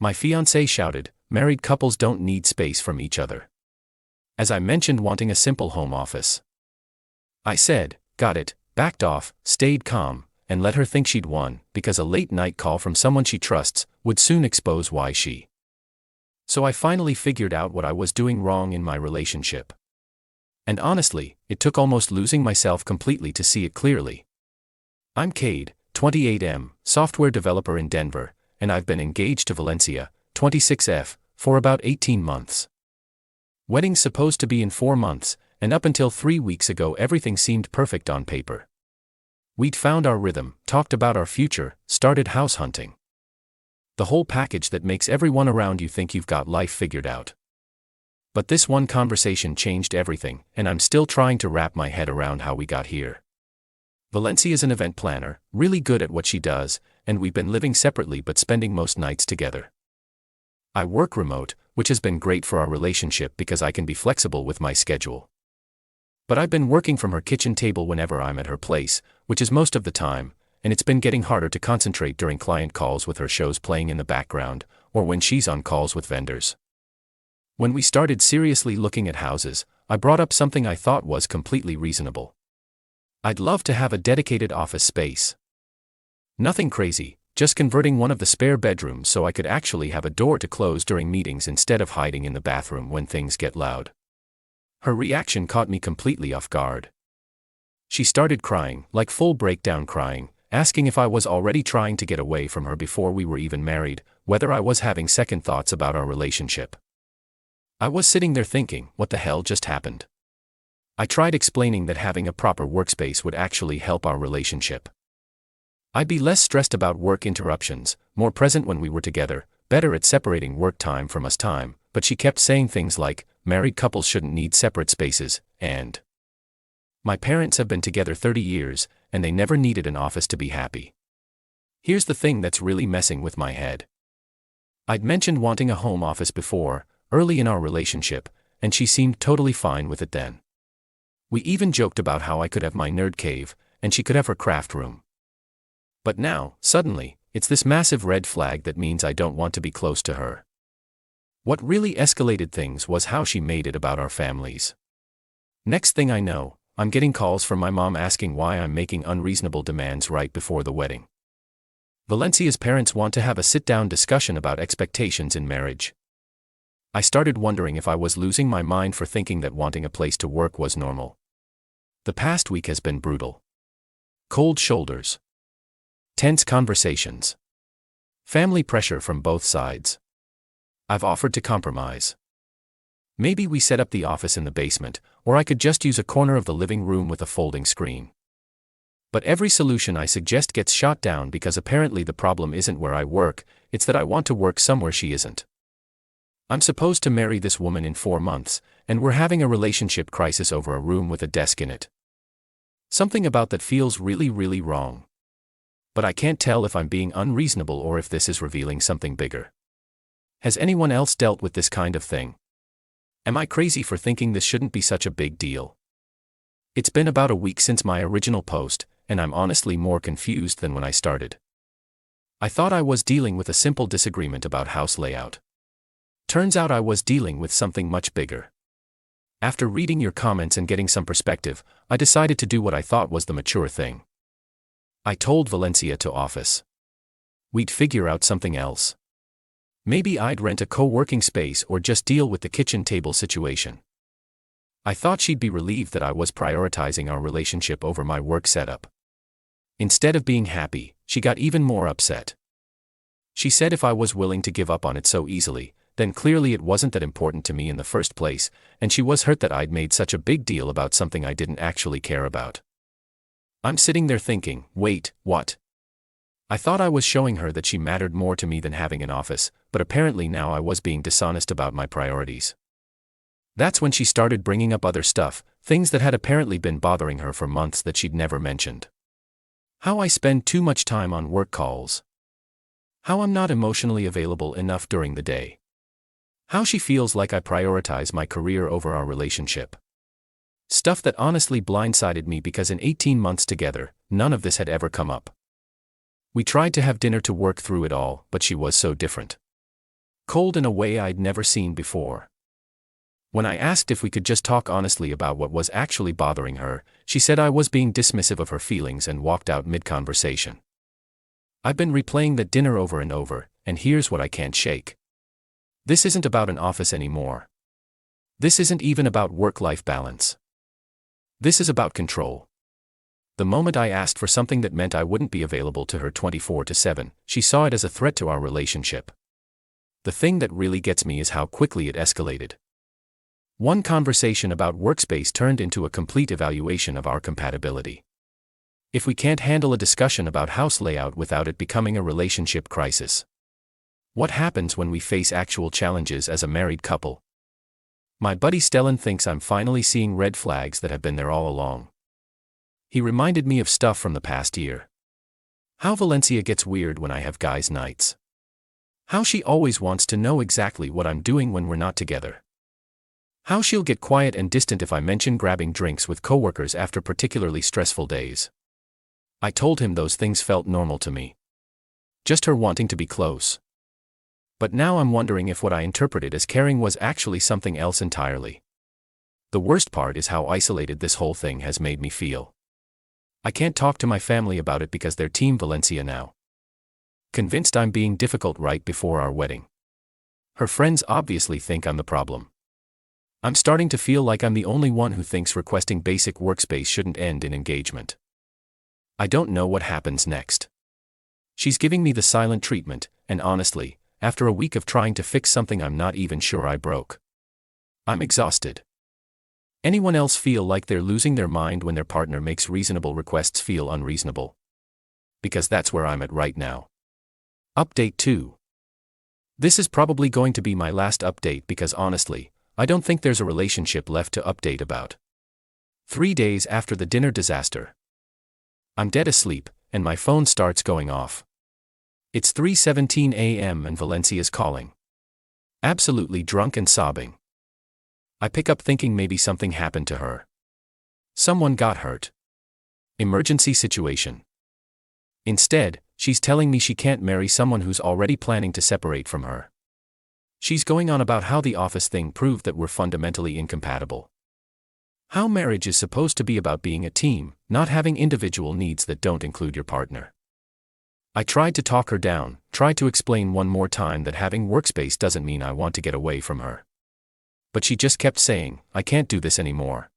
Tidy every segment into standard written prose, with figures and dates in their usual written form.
My fiancé shouted, "Married couples don't need space from each other." As I mentioned wanting a simple home office. I said, "Got it," backed off, stayed calm, and let her think she'd won, because a late-night call from someone she trusts would soon expose why she. So I finally figured out what I was doing wrong in my relationship. And honestly, it took almost losing myself completely to see it clearly. I'm Cade, 28M, software developer in Denver, and I've been engaged to Valencia, 26F, for about 18 months. Wedding's supposed to be in 4 months, and up until 3 weeks ago everything seemed perfect on paper. We'd found our rhythm, talked about our future, started house hunting. The whole package that makes everyone around you think you've got life figured out. But this one conversation changed everything, and I'm still trying to wrap my head around how we got here. Valencia's an event planner, really good at what she does, and we've been living separately but spending most nights together. I work remote, which has been great for our relationship because I can be flexible with my schedule. But I've been working from her kitchen table whenever I'm at her place, which is most of the time, and it's been getting harder to concentrate during client calls with her shows playing in the background, or when she's on calls with vendors. When we started seriously looking at houses, I brought up something I thought was completely reasonable. I'd love to have a dedicated office space. Nothing crazy, just converting one of the spare bedrooms so I could actually have a door to close during meetings instead of hiding in the bathroom when things get loud. Her reaction caught me completely off guard. She started crying, like full breakdown crying, asking if I was already trying to get away from her before we were even married, whether I was having second thoughts about our relationship. I was sitting there thinking, what the hell just happened? I tried explaining that having a proper workspace would actually help our relationship. I'd be less stressed about work interruptions, more present when we were together, better at separating work time from us time, but she kept saying things like, married couples shouldn't need separate spaces, and my parents have been together 30 years, and they never needed an office to be happy. Here's the thing that's really messing with my head. I'd mentioned wanting a home office before, early in our relationship, and she seemed totally fine with it then. We even joked about how I could have my nerd cave, and she could have her craft room. But now, suddenly, it's this massive red flag that means I don't want to be close to her. What really escalated things was how she made it about our families. Next thing I know, I'm getting calls from my mom asking why I'm making unreasonable demands right before the wedding. Valencia's parents want to have a sit-down discussion about expectations in marriage. I started wondering if I was losing my mind for thinking that wanting a place to work was normal. The past week has been brutal. Cold shoulders. Tense conversations. Family pressure from both sides. I've offered to compromise. Maybe we set up the office in the basement, or I could just use a corner of the living room with a folding screen. But every solution I suggest gets shot down because apparently the problem isn't where I work, it's that I want to work somewhere she isn't. I'm supposed to marry this woman in 4 months, and we're having a relationship crisis over a room with a desk in it. Something about that feels really, really wrong. But I can't tell if I'm being unreasonable or if this is revealing something bigger. Has anyone else dealt with this kind of thing? Am I crazy for thinking this shouldn't be such a big deal? It's been about a week since my original post, and I'm honestly more confused than when I started. I thought I was dealing with a simple disagreement about house layout. Turns out I was dealing with something much bigger. After reading your comments and getting some perspective, I decided to do what I thought was the mature thing. I told Valencia to office. We'd figure out something else. Maybe I'd rent a co-working space or just deal with the kitchen table situation. I thought she'd be relieved that I was prioritizing our relationship over my work setup. Instead of being happy, she got even more upset. She said if I was willing to give up on it so easily, then clearly it wasn't that important to me in the first place, and she was hurt that I'd made such a big deal about something I didn't actually care about. I'm sitting there thinking, wait, what? I thought I was showing her that she mattered more to me than having an office, but apparently now I was being dishonest about my priorities. That's when she started bringing up other stuff, things that had apparently been bothering her for months that she'd never mentioned. How I spend too much time on work calls. How I'm not emotionally available enough during the day. How she feels like I prioritize my career over our relationship. Stuff that honestly blindsided me because in 18 months together, none of this had ever come up. We tried to have dinner to work through it all, but she was so different. Cold in a way I'd never seen before. When I asked if we could just talk honestly about what was actually bothering her, she said I was being dismissive of her feelings and walked out mid-conversation. I've been replaying that dinner over and over, and here's what I can't shake. This isn't about an office anymore. This isn't even about work-life balance. This is about control. The moment I asked for something that meant I wouldn't be available to her 24/7, she saw it as a threat to our relationship. The thing that really gets me is how quickly it escalated. One conversation about workspace turned into a complete evaluation of our compatibility. If we can't handle a discussion about house layout without it becoming a relationship crisis. What happens when we face actual challenges as a married couple? My buddy Stellan thinks I'm finally seeing red flags that have been there all along. He reminded me of stuff from the past year. How Valencia gets weird when I have guys' nights. How she always wants to know exactly what I'm doing when we're not together. How she'll get quiet and distant if I mention grabbing drinks with coworkers after particularly stressful days. I told him those things felt normal to me. Just her wanting to be close. But now I'm wondering if what I interpreted as caring was actually something else entirely. The worst part is how isolated this whole thing has made me feel. I can't talk to my family about it because they're Team Valencia now. Convinced I'm being difficult right before our wedding. Her friends obviously think I'm the problem. I'm starting to feel like I'm the only one who thinks requesting basic workspace shouldn't end in engagement. I don't know what happens next. She's giving me the silent treatment, and honestly, after a week of trying to fix something I'm not even sure I broke. I'm exhausted. Anyone else feel like they're losing their mind when their partner makes reasonable requests feel unreasonable? Because that's where I'm at right now. Update 2. This is probably going to be my last update because honestly, I don't think there's a relationship left to update about. 3 days after the dinner disaster. I'm dead asleep, and my phone starts going off. It's 3:17 a.m. and Valencia's calling. Absolutely drunk and sobbing. I pick up thinking maybe something happened to her. Someone got hurt. Emergency situation. Instead, she's telling me she can't marry someone who's already planning to separate from her. She's going on about how the office thing proved that we're fundamentally incompatible. How marriage is supposed to be about being a team, not having individual needs that don't include your partner. I tried to talk her down, tried to explain one more time that having workspace doesn't mean I want to get away from her. But she just kept saying, I can't do this anymore.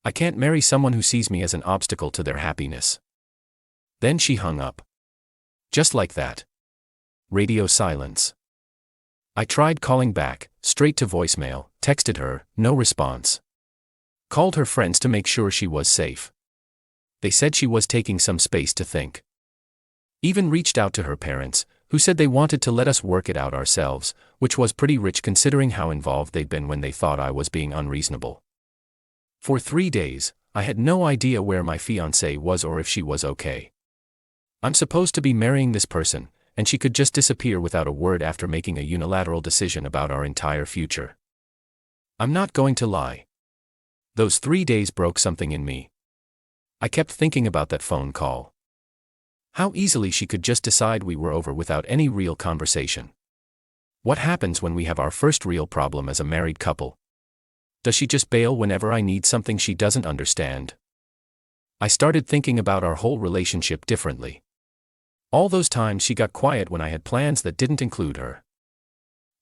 I can't marry someone who sees me as an obstacle to their happiness. Then she hung up. Just like that. Radio silence. I tried calling back, straight to voicemail, texted her, no response. Called her friends to make sure she was safe. They said she was taking some space to think. Even reached out to her parents, who said they wanted to let us work it out ourselves, which was pretty rich considering how involved they'd been when they thought I was being unreasonable. For 3 days, I had no idea where my fiancée was or if she was okay. I'm supposed to be marrying this person, and she could just disappear without a word after making a unilateral decision about our entire future. I'm not going to lie. Those 3 days broke something in me. I kept thinking about that phone call. How easily she could just decide we were over without any real conversation. What happens when we have our first real problem as a married couple? Does she just bail whenever I need something she doesn't understand? I started thinking about our whole relationship differently. All those times she got quiet when I had plans that didn't include her.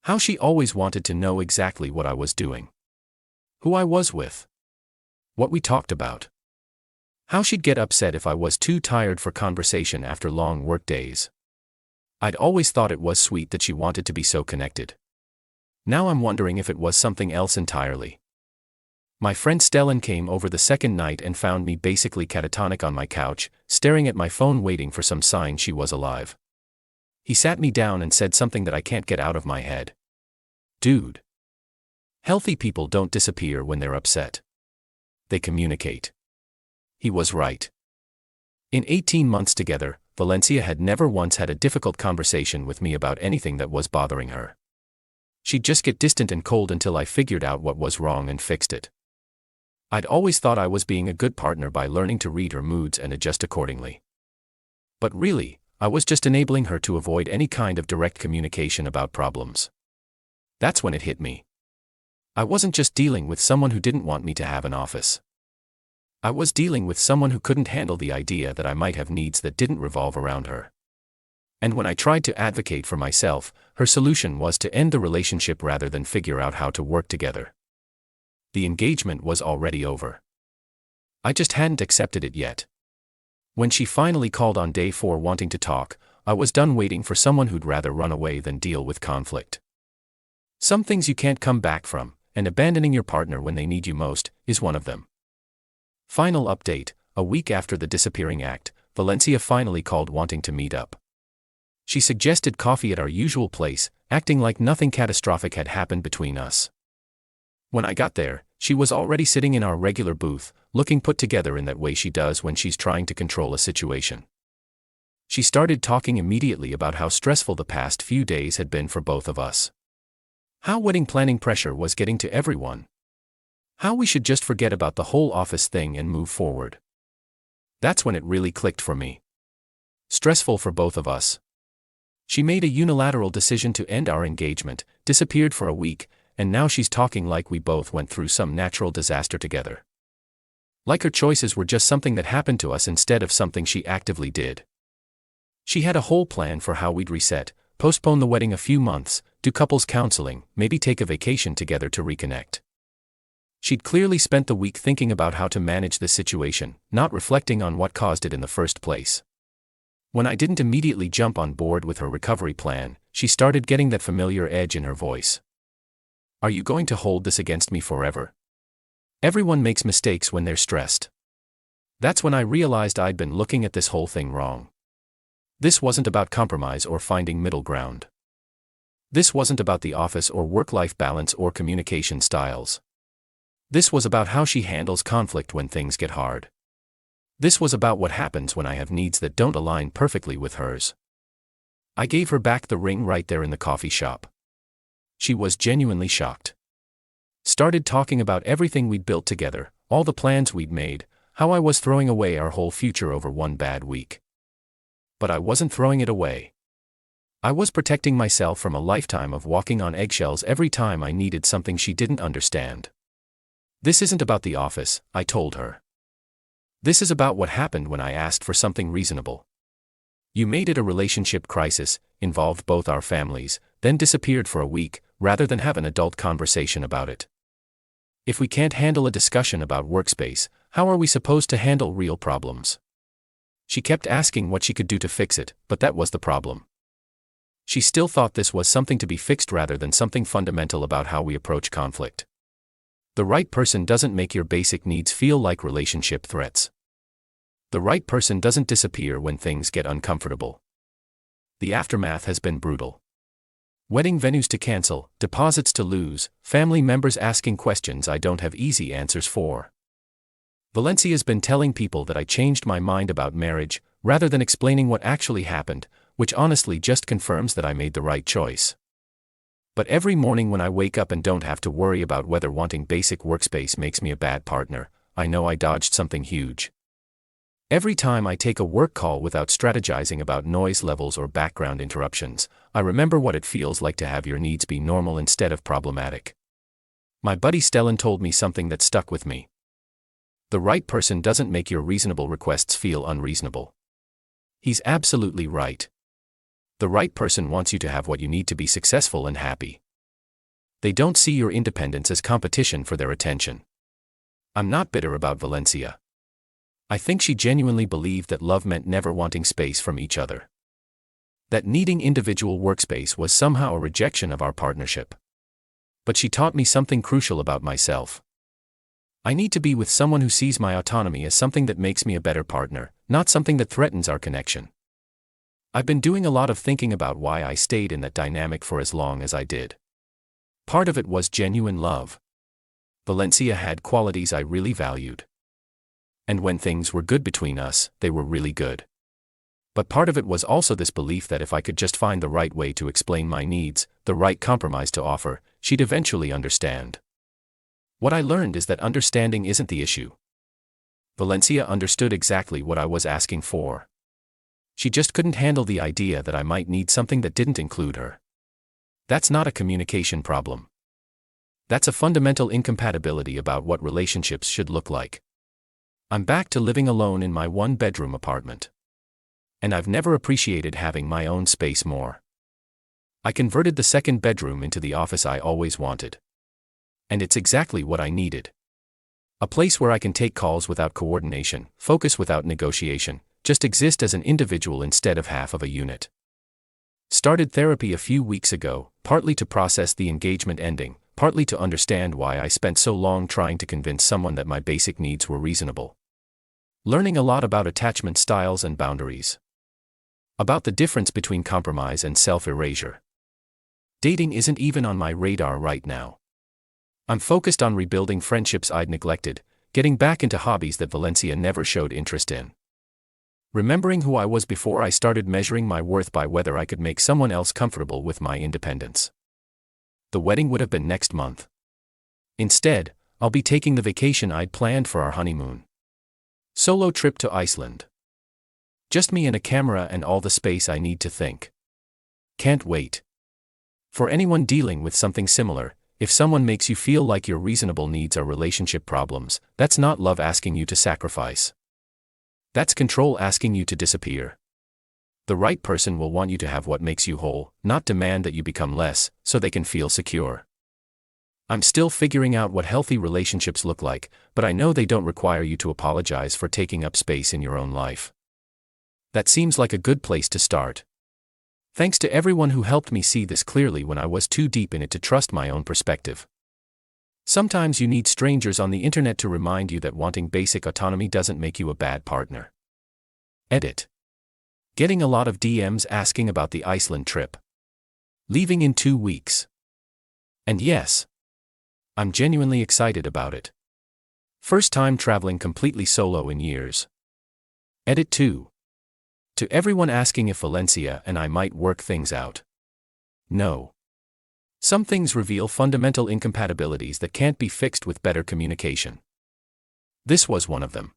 How she always wanted to know exactly what I was doing. Who I was with. What we talked about. How she'd get upset if I was too tired for conversation after long work days. I'd always thought it was sweet that she wanted to be so connected. Now I'm wondering if it was something else entirely. My friend Stellan came over the second night and found me basically catatonic on my couch, staring at my phone waiting for some sign she was alive. He sat me down and said something that I can't get out of my head. Dude. Healthy people don't disappear when they're upset. They communicate. He was right. In 18 months together, Valencia had never once had a difficult conversation with me about anything that was bothering her. She'd just get distant and cold until I figured out what was wrong and fixed it. I'd always thought I was being a good partner by learning to read her moods and adjust accordingly. But really, I was just enabling her to avoid any kind of direct communication about problems. That's when it hit me. I wasn't just dealing with someone who didn't want me to have an office. I was dealing with someone who couldn't handle the idea that I might have needs that didn't revolve around her. And when I tried to advocate for myself, her solution was to end the relationship rather than figure out how to work together. The engagement was already over. I just hadn't accepted it yet. When she finally called on day 4 wanting to talk, I was done waiting for someone who'd rather run away than deal with conflict. Some things you can't come back from, and abandoning your partner when they need you most is one of them. Final update: a week after the disappearing act, Valencia finally called wanting to meet up. She suggested coffee at our usual place, acting like nothing catastrophic had happened between us. When I got there, she was already sitting in our regular booth, looking put together in that way she does when she's trying to control a situation. She started talking immediately about how stressful the past few days had been for both of us. How wedding planning pressure was getting to everyone. How we should just forget about the whole office thing and move forward. That's when it really clicked for me. Stressful for both of us. She made a unilateral decision to end our engagement, disappeared for a week, and now she's talking like we both went through some natural disaster together. Like her choices were just something that happened to us instead of something she actively did. She had a whole plan for how we'd reset, postpone the wedding a few months, do couples counseling, maybe take a vacation together to reconnect. She'd clearly spent the week thinking about how to manage the situation, not reflecting on what caused it in the first place. When I didn't immediately jump on board with her recovery plan, she started getting that familiar edge in her voice. Are you going to hold this against me forever? Everyone makes mistakes when they're stressed. That's when I realized I'd been looking at this whole thing wrong. This wasn't about compromise or finding middle ground. This wasn't about the office or work-life balance or communication styles. This was about how she handles conflict when things get hard. This was about what happens when I have needs that don't align perfectly with hers. I gave her back the ring right there in the coffee shop. She was genuinely shocked. Started talking about everything we'd built together, all the plans we'd made, how I was throwing away our whole future over one bad week. But I wasn't throwing it away. I was protecting myself from a lifetime of walking on eggshells every time I needed something she didn't understand. This isn't about the office, I told her. This is about what happened when I asked for something reasonable. You made it a relationship crisis, involved both our families, then disappeared for a week, rather than have an adult conversation about it. If we can't handle a discussion about workspace, how are we supposed to handle real problems? She kept asking what she could do to fix it, but that was the problem. She still thought this was something to be fixed rather than something fundamental about how we approach conflict. The right person doesn't make your basic needs feel like relationship threats. The right person doesn't disappear when things get uncomfortable. The aftermath has been brutal. Wedding venues to cancel, deposits to lose, family members asking questions I don't have easy answers for. Valencia's been telling people that I changed my mind about marriage, rather than explaining what actually happened, which honestly just confirms that I made the right choice. But every morning when I wake up and don't have to worry about whether wanting basic workspace makes me a bad partner, I know I dodged something huge. Every time I take a work call without strategizing about noise levels or background interruptions, I remember what it feels like to have your needs be normal instead of problematic. My buddy Stellan told me something that stuck with me. The right person doesn't make your reasonable requests feel unreasonable. He's absolutely right. The right person wants you to have what you need to be successful and happy. They don't see your independence as competition for their attention. I'm not bitter about Valencia. I think she genuinely believed that love meant never wanting space from each other. That needing individual workspace was somehow a rejection of our partnership. But she taught me something crucial about myself. I need to be with someone who sees my autonomy as something that makes me a better partner, not something that threatens our connection. I've been doing a lot of thinking about why I stayed in that dynamic for as long as I did. Part of it was genuine love. Valencia had qualities I really valued. And when things were good between us, they were really good. But part of it was also this belief that if I could just find the right way to explain my needs, the right compromise to offer, she'd eventually understand. What I learned is that understanding isn't the issue. Valencia understood exactly what I was asking for. She just couldn't handle the idea that I might need something that didn't include her. That's not a communication problem. That's a fundamental incompatibility about what relationships should look like. I'm back to living alone in my one-bedroom apartment. And I've never appreciated having my own space more. I converted the second bedroom into the office I always wanted. And it's exactly what I needed. A place where I can take calls without coordination, focus without negotiation, just exist as an individual instead of half of a unit. Started therapy a few weeks ago, partly to process the engagement ending, partly to understand why I spent so long trying to convince someone that my basic needs were reasonable. Learning a lot about attachment styles and boundaries. About the difference between compromise and self-erasure. Dating isn't even on my radar right now. I'm focused on rebuilding friendships I'd neglected, getting back into hobbies that Valencia never showed interest in. Remembering who I was before I started measuring my worth by whether I could make someone else comfortable with my independence. The wedding would have been next month. Instead, I'll be taking the vacation I'd planned for our honeymoon. Solo trip to Iceland. Just me and a camera and all the space I need to think. Can't wait. For anyone dealing with something similar, if someone makes you feel like your reasonable needs are relationship problems, that's not love asking you to sacrifice. That's control asking you to disappear. The right person will want you to have what makes you whole, not demand that you become less, so they can feel secure. I'm still figuring out what healthy relationships look like, but I know they don't require you to apologize for taking up space in your own life. That seems like a good place to start. Thanks to everyone who helped me see this clearly when I was too deep in it to trust my own perspective. Sometimes you need strangers on the internet to remind you that wanting basic autonomy doesn't make you a bad partner. Edit. Getting a lot of DMs asking about the Iceland trip. Leaving in 2 weeks. And yes, I'm genuinely excited about it. First time traveling completely solo in years. Edit 2. To everyone asking if Valencia and I might work things out. No. Some things reveal fundamental incompatibilities that can't be fixed with better communication. This was one of them.